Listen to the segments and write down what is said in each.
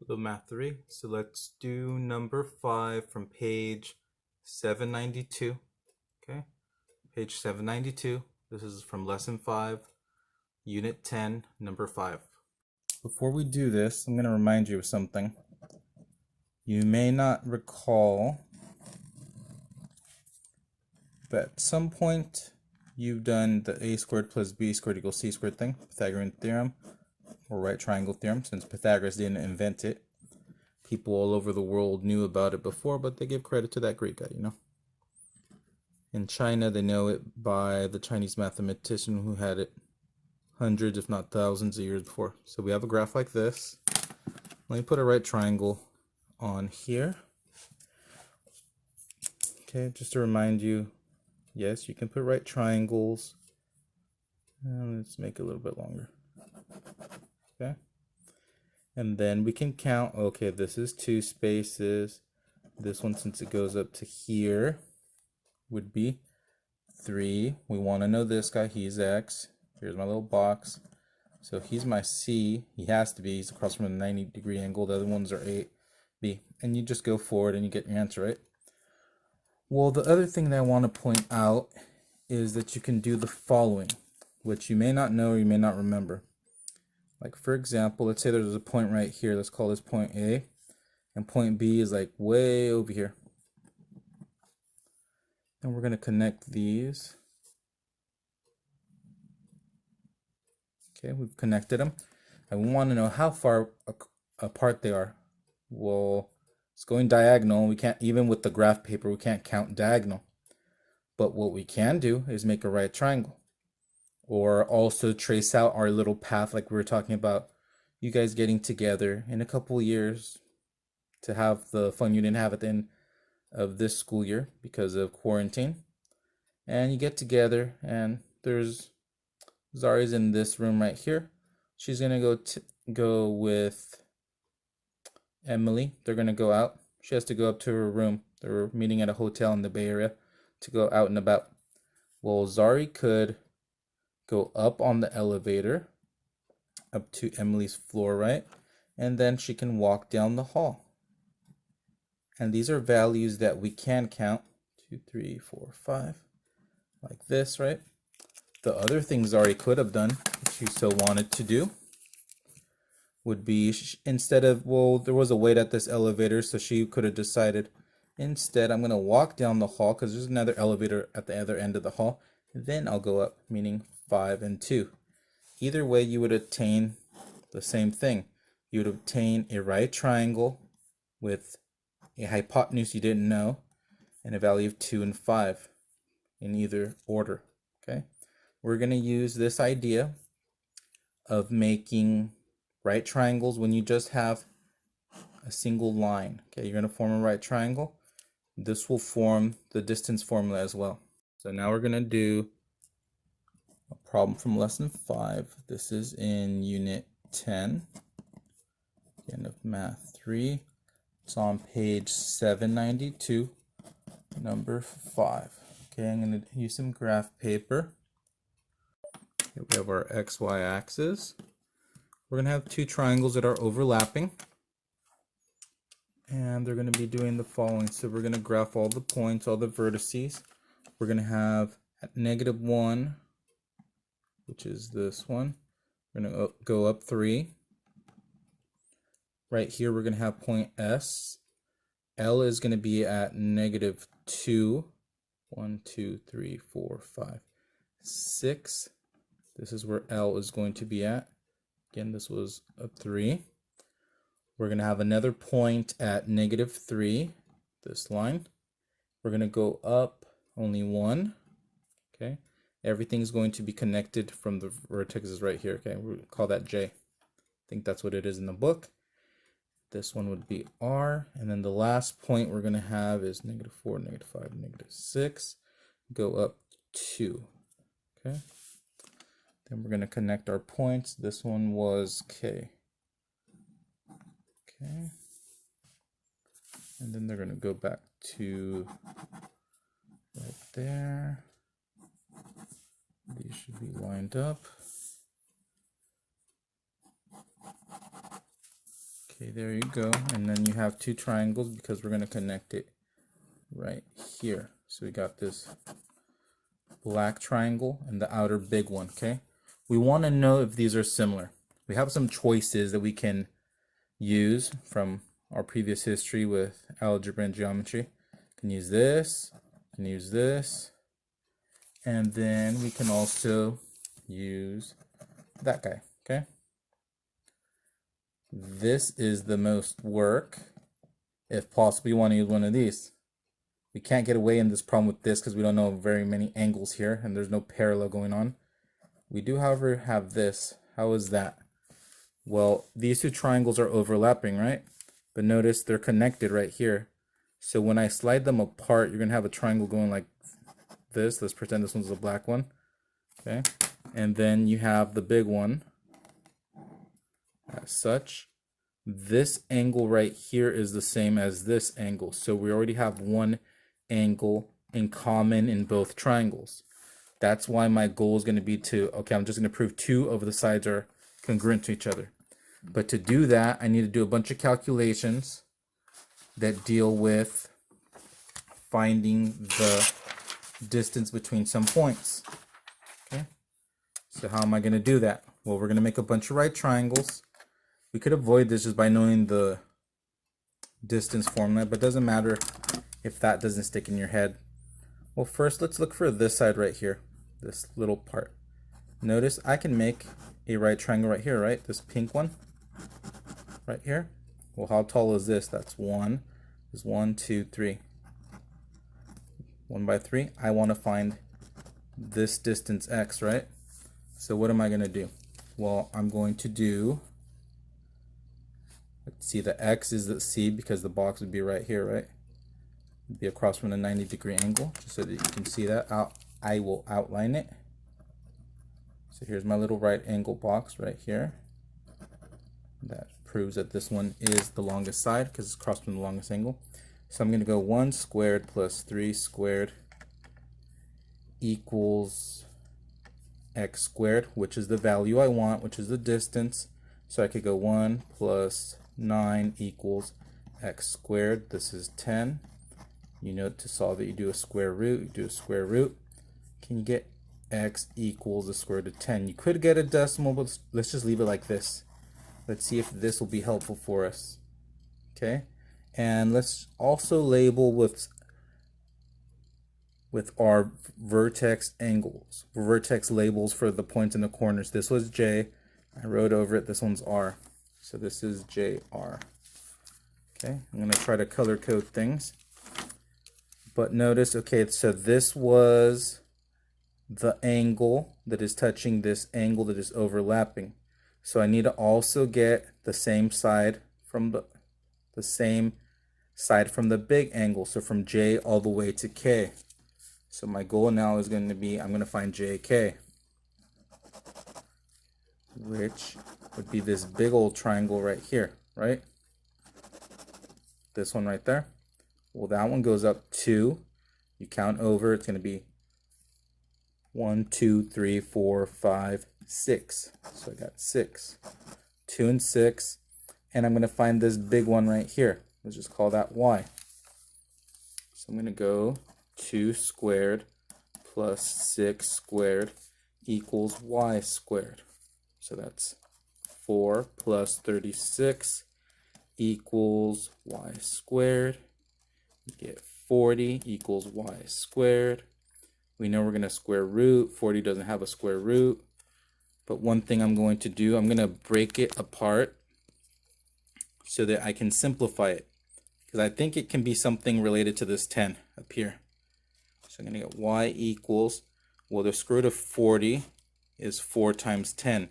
Hello, Math 3. So let's do number 5 from page 792. Okay, page 792. This is from lesson 5, unit 10, number 5. Before we do this, I'm going to remind you of something. You may not recall, but at some point you've done the a squared plus b squared equals c squared thing, Pythagorean theorem, or right triangle theorem, since Pythagoras didn't invent it. People all over the world knew about it before, but they give credit to that Greek guy, you know. In China, they know it by the Chinese mathematician who had it hundreds, if not thousands of years before. So we have a graph like this. Let me put a right triangle on here. Okay, just to remind you, yes, you can put right triangles. And let's make it a little bit longer. Okay. And then we can count, okay, this is 2 spaces. This one, since it goes up to here, would be 3. We want to know this guy, he's x. Here's my little box. So he's my c. He has to be. He's across from a 90-degree angle. The other ones are a, b. And you just go forward and you get your answer, right? Well, the other thing that I want to point out is that you can do the following, which you may not know or you may not remember. Like, for example, let's say there's a point right here. Let's call this point A. And point B is like way over here. And we're going to connect these. Okay, we've connected them. And we want to know how far apart they are. Well, it's going diagonal. We can't, even with the graph paper, we can't count diagonal. But what we can do is make a right triangle. Or also trace out our little path like we were talking about you guys getting together in a couple years to have the fun you didn't have at the end of this school year because of quarantine. And you get together and there's Zari's in this room right here. She's gonna go with Emily. They're gonna go out. She has to go up to her room. They're meeting at a hotel in the Bay Area to go out and about. Well, Zari could go up on the elevator up to Emily's floor, right? And then she can walk down the hall. And these are values that we can count. 2, 3, 4, 5. Like this, right? The other thing Zari could have done, if she so wanted to do, would be instead of, well, there was a wait at this elevator, so she could have decided, instead, I'm going to walk down the hall because there's another elevator at the other end of the hall. Then I'll go up, meaning 5 and 2. Either way, you would attain the same thing. You would obtain a right triangle with a hypotenuse you didn't know and a value of 2 and 5 in either order. Okay, we're going to use this idea of making right triangles when you just have a single line. Okay, you're going to form a right triangle. This will form the distance formula as well. So now we're going to do a problem from lesson 5. This is in unit 10, end of math 3. It's on page 792, number 5. Okay, I'm going to use some graph paper. Okay, we have our XY axis. We're going to have 2 triangles that are overlapping. And they're going to be doing the following. So we're going to graph all the points, all the vertices. We're going to have at -1, which is this one. We're going to go up 3. Right here, we're going to have point S. L is going to be at -2. 1, 2, 3, 4, 5, 6. This is where L is going to be at. Again, this was a 3. We're going to have another point at -3, this line. We're going to go up only 1. Okay. Everything's going to be connected from the vertices right here. Okay, we'll call that J. I think that's what it is in the book. This one would be R. And then the last point we're going to have is -4, -5, -6. Go up 2. Okay. Then we're going to connect our points. This one was K. Okay. And then they're going to go back to right there. These should be lined up. Okay, there you go. And then you have two triangles because we're going to connect it right here. So we got this black triangle and the outer big one, okay? We want to know if these are similar. We have some choices that we can use from our previous history with algebra and geometry. Can use this, can use this, and then we can also use that guy, okay? This is the most work. If possible, you want to use one of these. We can't get away in this problem with this because we don't know very many angles here and there's no parallel going on. We do, however, have this. How is that? Well, these two triangles are overlapping, right? But notice they're connected right here. So when I slide them apart, you're going to have a triangle going like this. Let's pretend this one's a black one. Okay. And then you have the big one as such. This angle right here is the same as this angle. So we already have one angle in common in both triangles. That's why my goal is going to be to, okay, I'm just going to prove two of the sides are congruent to each other. But to do that, I need to do a bunch of calculations that deal with finding the distance between some points. Okay, so how am I going to do that? Well, we're going to make a bunch of right triangles. We could avoid this just by knowing the distance formula, but it doesn't matter if that doesn't stick in your head. Well, first let's look for this side right here, this little part. Notice I can make a right triangle right here, right? This pink one right here. Well, how tall is this? That's 1. Is 1, 2, 3. 1 by 3. I want to find this distance x, right? So what am I going to do? Well, I'm going to do, let's see, the x is the c because the box would be right here, right? It'd be across from the 90-degree angle, just so that you can see that. I will outline it. So here's my little right angle box right here. That proves that this one is the longest side because it's across from the longest angle. So I'm going to go 1 squared plus 3 squared equals x squared, which is the value I want, which is the distance. So I could go 1 plus 9 equals x squared. This is 10. You know, to solve it, you do a square root. You do a square root. Can you get x equals the square root of 10? You could get a decimal, but let's just leave it like this. Let's see if this will be helpful for us. Okay, and let's also label with our vertex angles, vertex labels for the points in the corners. This was J. I wrote over it. This one's R. So this is JR. Okay, I'm going to try to color code things. But notice, okay, so this was the angle that is touching this angle that is overlapping. So I need to also get the same side from the big angle. So from J all the way to K. So my goal now is going to be, I'm going to find JK, which would be this big old triangle right here, right? This one right there. Well, that one goes up 2. You count over, it's going to be 1, 2, 3, 4, 5, 6. So I got 6. 2 and 6. And I'm going to find this big one right here. Let's just call that y. So I'm going to go 2 squared plus 6 squared equals y squared. So that's 4 plus 36 equals y squared. You get 40 equals y squared. We know we're going to square root. 40 doesn't have a square root. But one thing I'm going to do, I'm going to break it apart so that I can simplify it. Because I think it can be something related to this 10 up here. So I'm going to get y equals, well, the square root of 40 is 4 times 10.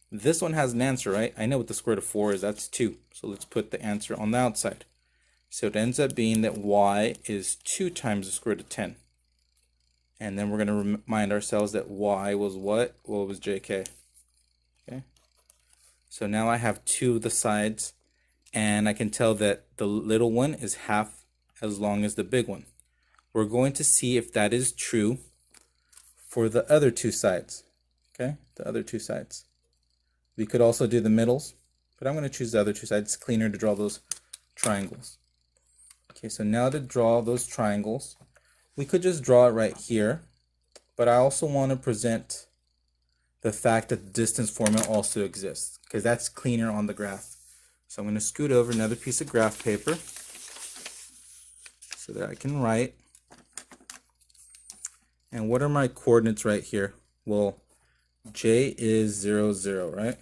This one has an answer, right? I know what the square root of 4 is. That's 2. So let's put the answer on the outside. So it ends up being that y is 2 times the square root of 10. And then we're going to remind ourselves that y was what? Well, it was jk. Okay. So now I have 2 of the sides, and I can tell that the little one is half as long as the big one. We're going to see if that is true for the other 2 sides. Okay, the other 2 sides. We could also do the middles, but I'm going to choose the other two sides. It's cleaner to draw those triangles. Okay, so now to draw those triangles, we could just draw it right here, but I also want to present the fact that the distance formula also exists, because that's cleaner on the graph. So I'm going to scoot over another piece of graph paper so that I can write. And what are my coordinates right here? Well, J is 0, 0, right?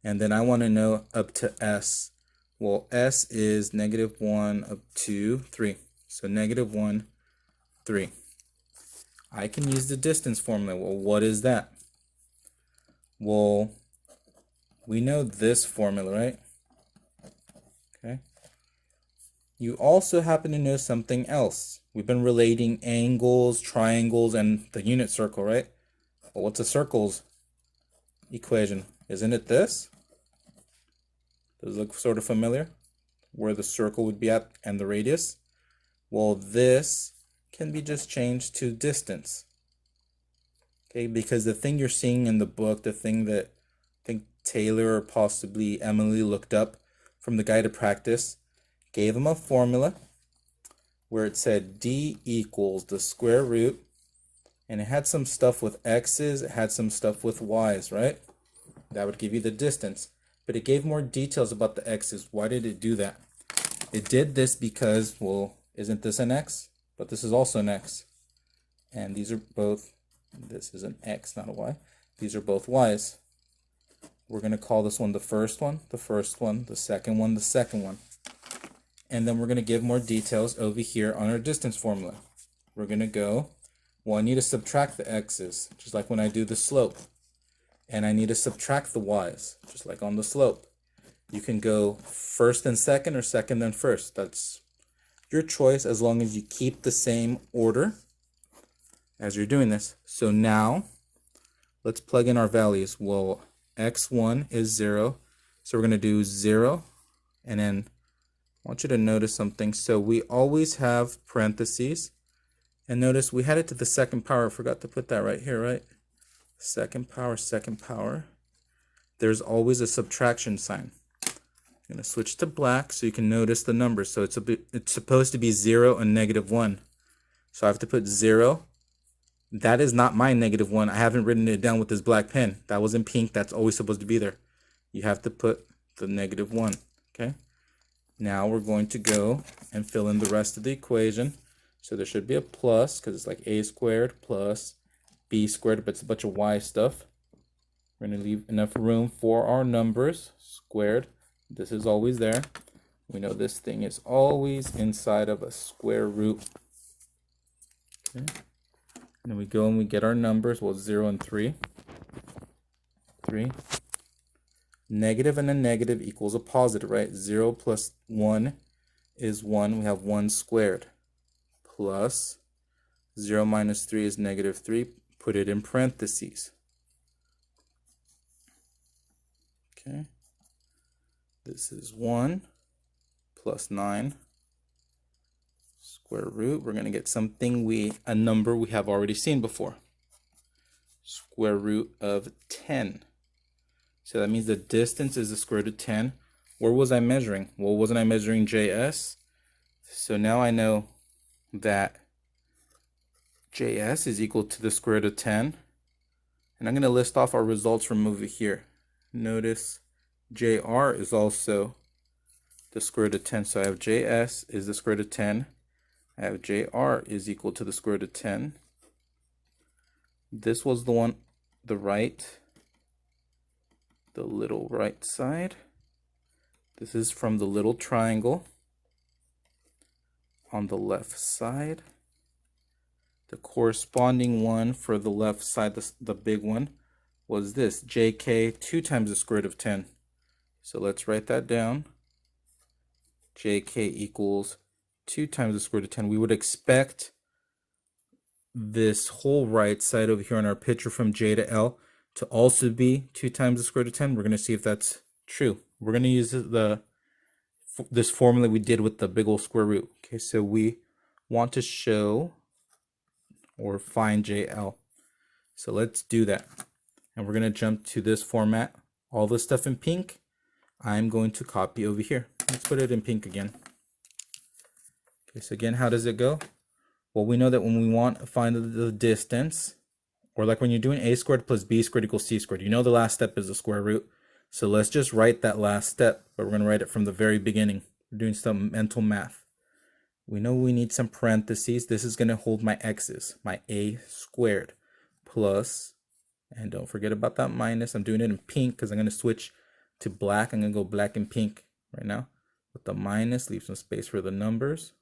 And then I want to know up to S. Well, S is -1 up to 3. So -1, 3. I can use the distance formula. Well, what is that? Well, we know this formula, right? Okay. You also happen to know something else. We've been relating angles, triangles, and the unit circle, right? Well, what's a circle's equation? Isn't it this? Does it look sort of familiar? Where the circle would be at and the radius? Well, this can be just changed to distance. Okay, because the thing you're seeing in the book, the thing that I think Taylor or possibly Emily looked up from the guide to practice, gave them a formula where it said D equals the square root, and it had some stuff with x's, it had some stuff with y's, right? That would give you the distance. But it gave more details about the x's. Why did it do that? It did this because, well, isn't this an x? But this is also an x. And these are both, this is an x, not a y. These are both y's. We're going to call this one the first one, the first one, the second one, the second one. And then we're going to give more details over here on our distance formula. We're going to go, well, I need to subtract the x's, just like when I do the slope. And I need to subtract the y's, just like on the slope. You can go first and second or second and first. That's your choice as long as you keep the same order as you're doing this. So now, let's plug in our values. Well, x1 is 0, so we're going to do 0, and then I want you to notice something. So we always have parentheses, and notice we had it to the second power. I forgot to put that right here, right? Second power, second power. There's always a subtraction sign. I'm going to switch to black so you can notice the numbers. So it's supposed to be 0 and -1. So I have to put 0. That is not my -1. I haven't written it down with this black pen. That was in pink. That's always supposed to be there. You have to put the -1. Okay. Now we're going to go and fill in the rest of the equation. So there should be a plus because it's like a squared plus b squared, but it's a bunch of y stuff. We're going to leave enough room for our numbers. Squared. This is always there. We know this thing is always inside of a square root. Okay. And then we go and we get our numbers. Well, 0 and 3. 3. Negative and a negative equals a positive, right? 0 plus 1 is 1. We have 1 squared. Plus 0 minus 3 is -3. Put it in parentheses. Okay. This is 1 plus 9 square root. We're going to get something a number we have already seen before. Square root of 10. So that means the distance is the square root of 10. Where was I measuring? Well, wasn't I measuring JS? So now I know that JS is equal to the square root of 10. And I'm going to list off our results from over here. Notice JR is also the square root of 10. So I have JS is the square root of 10. I have JR is equal to the square root of 10. This was the one, the little right side. This is from the little triangle on the left side. The corresponding one for the left side, the big one, was this, JK 2 times the square root of 10. So let's write that down. JK equals 2 times the square root of 10. We would expect this whole right side over here on our picture from J to L to also be 2 times the square root of 10. We're going to see if that's true. We're going to use this formula we did with the big old square root. Okay, so we want to show or find JL. So let's do that. And we're going to jump to this format. All this stuff in pink, I'm going to copy over here. Let's put it in pink again. Okay, so again, how does it go? Well, we know that when we want to find the distance, or like when you're doing a squared plus b squared equals c squared, you know the last step is the square root. So let's just write that last step, but we're going to write it from the very beginning. We're doing some mental math. We know we need some parentheses. This is going to hold my x's, my a squared, plus, and don't forget about that minus. I'm doing it in pink because I'm going to switch to black. I'm going to go black and pink right now. With the minus, leave some space for the numbers.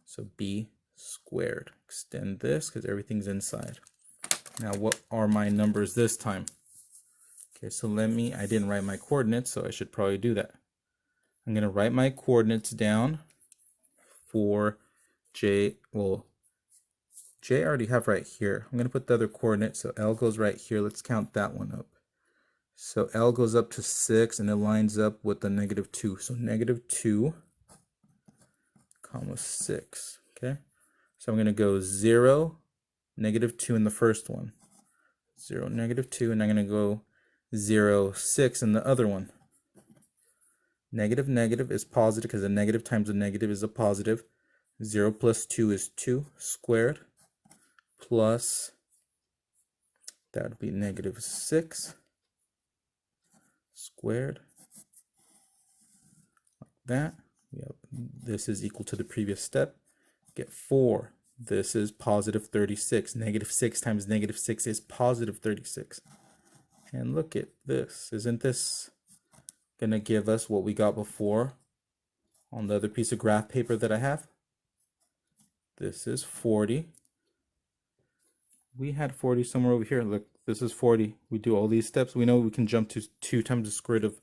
So b squared. Extend this because everything's inside. Now what are my numbers this time? Okay, so I didn't write my coordinates, so I should probably do that. I'm going to write my coordinates down for J. Well, J I already have right here. I'm going to put the other coordinate, so L goes right here. Let's count that one up. So L goes up to 6, and it lines up with the -2. So -2, comma 6. Okay, so I'm going to go 0, -2 in the first one, 0, -2, and I'm going to go 0, 6 in the other one. Negative is positive because a negative times a negative is a positive. 0 plus 2 is 2 squared, plus that would be -6 squared, like that. This is equal to the previous step. Get 4. This is positive 36. -6 times -6 is positive 36. And look at this. Isn't this going to give us what we got before on the other piece of graph paper that I have? This is 40. We had 40 somewhere over here. Look, this is 40. We do all these steps. We know we can jump to 2 times the square root of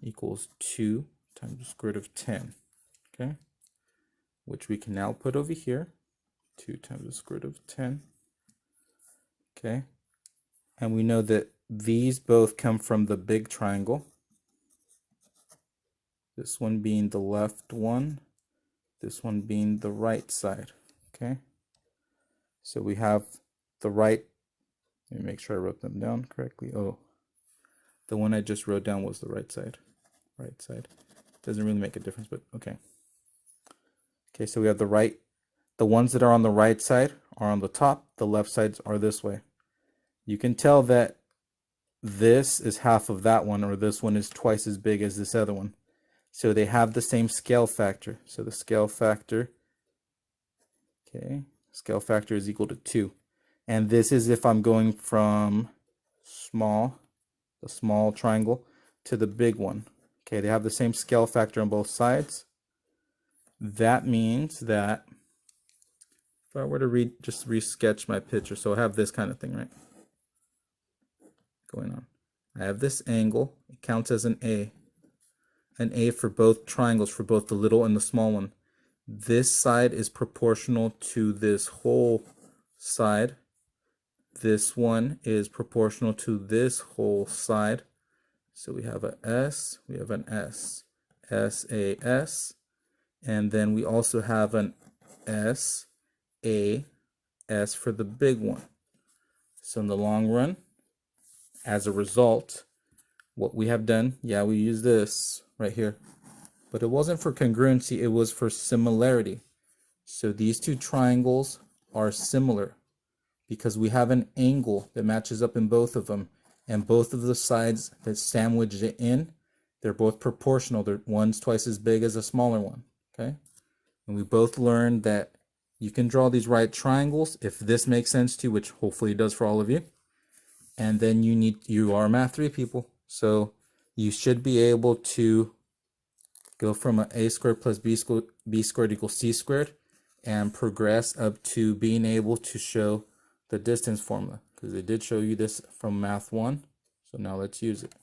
equals 2 times the square root of 10. Okay? Which we can now put over here. 2 times the square root of 10. Okay? And we know that these both come from the big triangle. This one being the left one, this one being the right side. Okay? So we have the right, let me make sure I wrote them down correctly. Oh, the one I just wrote down was the right side. Right side. Doesn't really make a difference, but okay. Okay, so we have the ones that are on the right side are on the top, the left sides are this way. You can tell that this is half of that one, or this one is twice as big as this other one. So they have the same scale factor. So the scale factor, okay, scale factor is equal to 2. And this is if I'm going from the small triangle, to the big one. Okay, they have the same scale factor on both sides. That means that if I were to just re-sketch my picture, so I have this kind of thing, right? Going on. I have this angle. It counts as an A for both triangles, for both the little and the small one. This side is proportional to this whole side. This one is proportional to this whole side. So we have a S, we have an S, SAS, and then we also have an S, A, S for the big one. So in the long run, as a result, what we have done, yeah, we use this right here, but it wasn't for congruency, it was for similarity. So these two triangles are similar because we have an angle that matches up in both of them, and both of the sides that sandwich it in, they're both proportional. One's twice as big as a smaller one. Okay, and we both learned that you can draw these right triangles if this makes sense to you, which hopefully it does for all of you. And then you are Math 3 people, so you should be able to go from a squared plus b squared equals c squared and progress up to being able to show the distance formula, because they did show you this from Math 1. So now let's use it.